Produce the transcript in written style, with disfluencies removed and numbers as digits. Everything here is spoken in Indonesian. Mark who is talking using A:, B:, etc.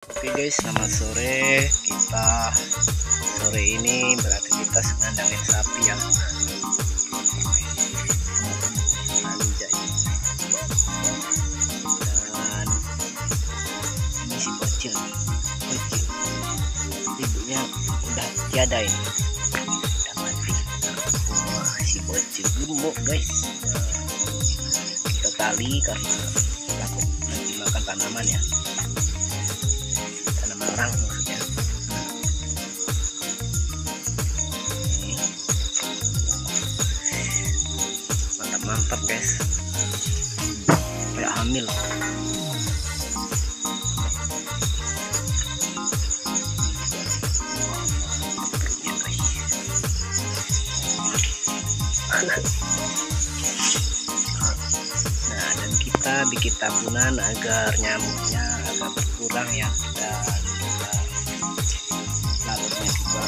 A: Oke guys, selamat sore. Kita sore ini beraktivitas ngandangin sapi ya. Anjay. Dan ini si bocil nih, bocil. Ibunya udah tiada ini, udah mati. Wah, si bocil gemuk guys. Kita tali karena takut nanti makan tanaman ya. Orang maksudnya. Ini mantap guys, kayak hamil. Nah, dan kita bikin tabungan agar nyamuknya agak berkurang ya, dan juga larutnya juga